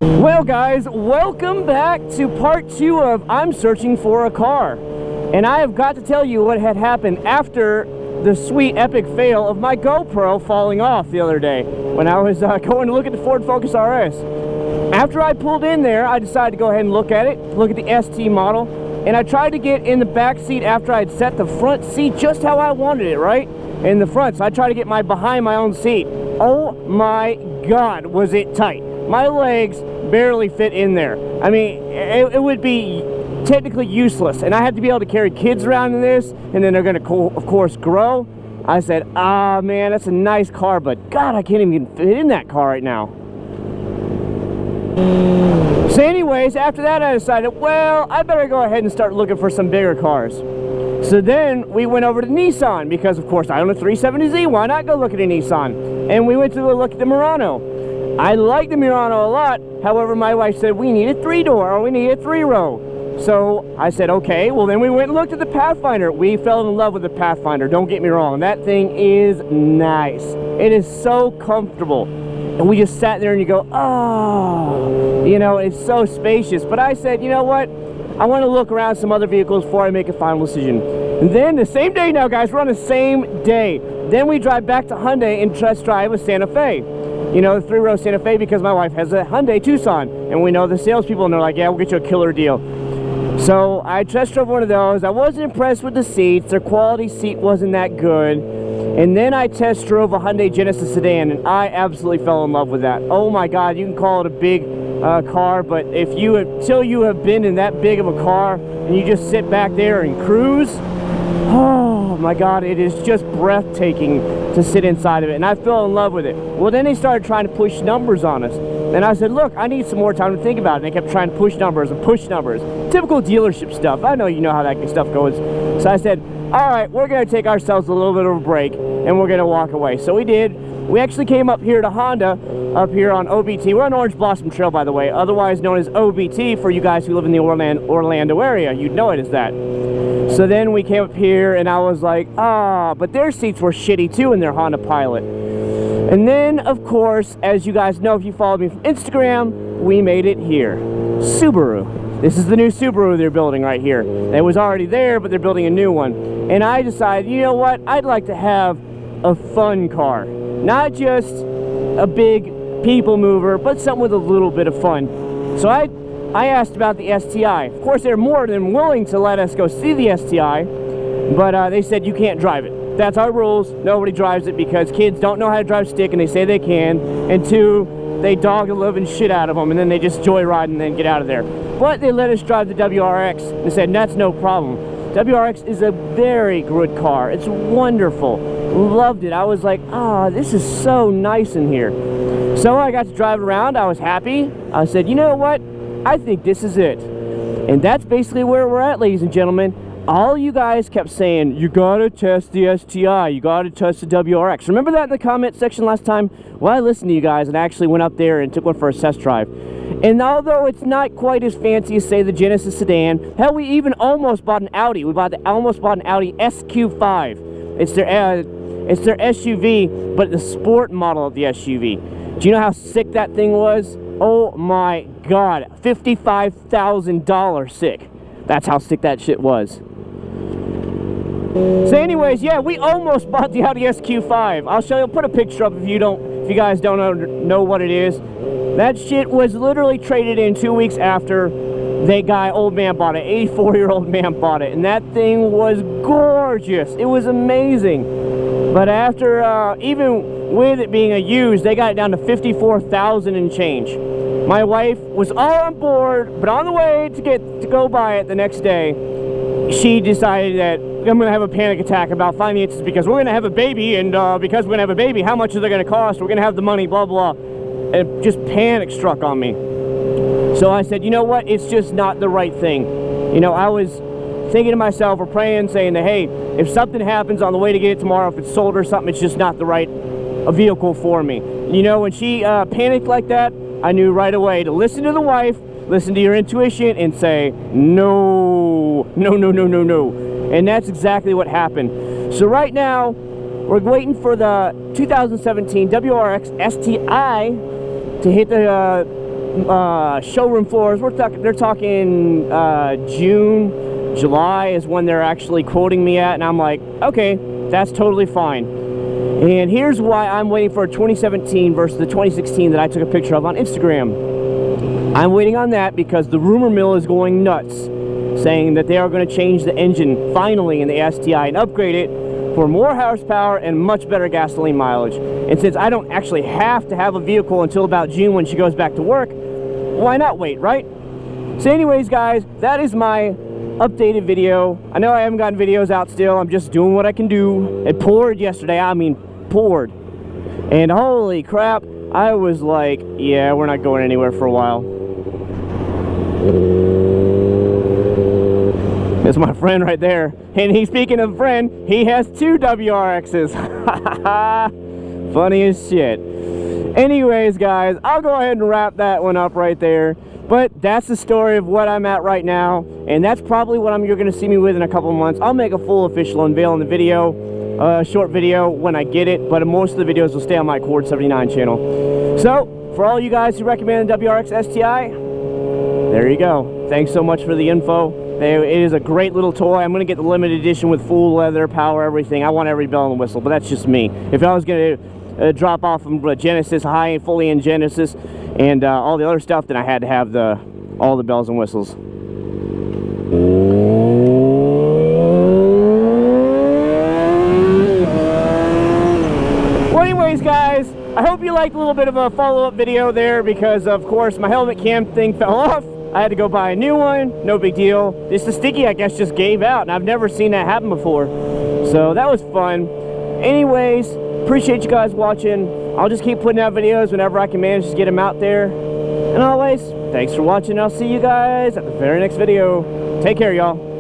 Well guys, welcome back to part 2 of I'm searching for a car. And I have got to tell you what had happened after the sweet epic fail of my GoPro falling off the other day when I was going to look at the Ford Focus RS. After I pulled in there, I decided to go ahead and look at it, look at the ST model, and I tried to get in the back seat after I'd set the front seat just how I wanted it, right? In the front, so I tried to get behind my own seat. Oh my God, was it tight. My legs barely fit in there. I mean, it would be technically useless, and I had to be able to carry kids around in this, and then they're going to, of course, grow. I said, ah, man, that's a nice car, but God, I can't even fit in that car right now. So anyways, after that, I decided, well, I better go ahead and start looking for some bigger cars. So then we went over to Nissan, because, of course, I own a 370Z. Why not go look at a Nissan? And we went to go look at the Murano. I like the Murano a lot. However, my wife said we need a 3-door or we need a 3-row. So I said, okay, well then we went and looked at the Pathfinder. We fell in love with the Pathfinder, don't get me wrong. That thing is nice. It is so comfortable. And we just sat there and you go, oh, you know, it's so spacious. But I said, you know what? I want to look around some other vehicles before I make a final decision. And then the same day now, guys, we're on the same day. Then we drive back to Hyundai and test drive a Santa Fe. You know, the 3-row Santa Fe, because my wife has a Hyundai Tucson. And we know the salespeople, and they're like, yeah, we'll get you a killer deal. So I test drove one of those. I wasn't impressed with the seats. Their quality seat wasn't that good. And then I test drove a Hyundai Genesis sedan, and I absolutely fell in love with that. Oh my God, you can call it a big car, but until you have been in that big of a car and you just sit back there and cruise, oh my God, it is just breathtaking to sit inside of it, and I fell in love with it. Well, then they started trying to push numbers on us, and I said, look, I need some more time to think about it. And they kept trying to push numbers and push numbers. Typical dealership stuff. I know you know how that stuff goes. So I said, all right, we're going to take ourselves a little bit of a break, and we're going to walk away. So we did. We actually came up here to Honda, up here on OBT. We're on Orange Blossom Trail, by the way, otherwise known as OBT for you guys who live in the Orlando area. You'd know it as that. So then we came up here, and I was like, ah, but their seats were shitty too in their Honda Pilot. And then, of course, as you guys know if you follow me from Instagram, we made it here. Subaru. This is the new Subaru they're building right here. It was already there, but they're building a new one. And I decided, you know what? I'd like to have a fun car. Not just a big people mover, but something with a little bit of fun. So I asked about the STI. Of course, they're more than willing to let us go see the STI, but they said you can't drive it. That's our rules. Nobody drives it because kids don't know how to drive stick, and they say they can. And 2, they dog the living shit out of them, and then they just joyride and then get out of there. But they let us drive the WRX. They said that's no problem. WRX is a very good car. It's wonderful. Loved it. I was like, ah, this is so nice in here. So I got to drive around. I was happy. I said, you know what? I think this is it. And that's basically where we're at, ladies and gentlemen. All you guys kept saying, you gotta test the STI, you gotta test the WRX. Remember that in the comment section last time? Well, I listened to you guys and actually went up there and took one for a test drive. And although it's not quite as fancy as, say, the Genesis sedan, hell, we even almost bought an Audi. We almost bought an Audi SQ5. It's their SUV, but the sport model of the SUV. Do you know how sick that thing was? Oh my God, $55,000 sick. That's how sick that shit was. So anyways, yeah, we almost bought the Audi SQ5. I'll show you, I'll put a picture up if you guys don't know what it is. That shit was literally traded in 2 weeks after old man bought it. 84-year-old man bought it, and that thing was gorgeous. It was amazing. But after, even with it being a used, they got it down to $54,000 and change. My wife was all on board, but on the way to go buy it the next day, she decided that I'm going to have a panic attack about finances because we're going to have a baby, and because we're going to have a baby, how much is it going to cost? We're going to have the money, blah, blah. And just panic struck on me. So I said, you know what? It's just not the right thing. You know, I was thinking to myself or praying, saying that, hey, if something happens on the way to get it tomorrow, if it's sold or something, it's just not the right vehicle for me. You know, when she panicked like that, I knew right away to listen to the wife, listen to your intuition, and say, no, no, no, no, no, no. And that's exactly what happened. So right now, we're waiting for the 2017 WRX STI to hit the showroom floors. They're talking June, July is when they're actually quoting me at, and I'm like, okay, that's totally fine. And here's why I'm waiting for a 2017 versus the 2016 that I took a picture of on Instagram. I'm waiting on that because the rumor mill is going nuts, saying that they are going to change the engine finally in the STI and upgrade it for more horsepower and much better gasoline mileage. And since I don't actually have to have a vehicle until about June when she goes back to work, why not wait, right? So anyways, guys, that is my updated video. I know I haven't gotten videos out still. I'm just doing what I can do. It poured yesterday. I mean, poured. And holy crap, I was like, yeah, we're not going anywhere for a while. It's my friend right there. And he's, speaking of friend, he has 2 WRXs. Funny as shit. Anyways, guys, I'll go ahead and wrap that one up right there. But that's the story of what I'm at right now, and that's probably what you're going to see me with in a couple months. I'll make a full official unveil in the video, short video when I get it, but most of the videos will stay on my Cord 79 channel. So, for all you guys who recommend the WRX STI, there you go. Thanks so much for the info. It is a great little toy. I'm going to get the limited edition with full leather, power, everything. I want every bell and whistle, but that's just me. If I was going to drop off from Genesis, high fully in Genesis, and all the other stuff, then I had to have all the bells and whistles. Well, anyways, guys, I hope you liked a little bit of a follow-up video there, because of course my helmet cam thing fell off. I had to go buy a new one. No big deal. Just the sticky, I guess, just gave out, and I've never seen that happen before, so that was fun. Anyways, appreciate you guys watching. I'll just keep putting out videos whenever I can manage to get them out there. And always, thanks for watching. I'll see you guys at the very next video. Take care, y'all.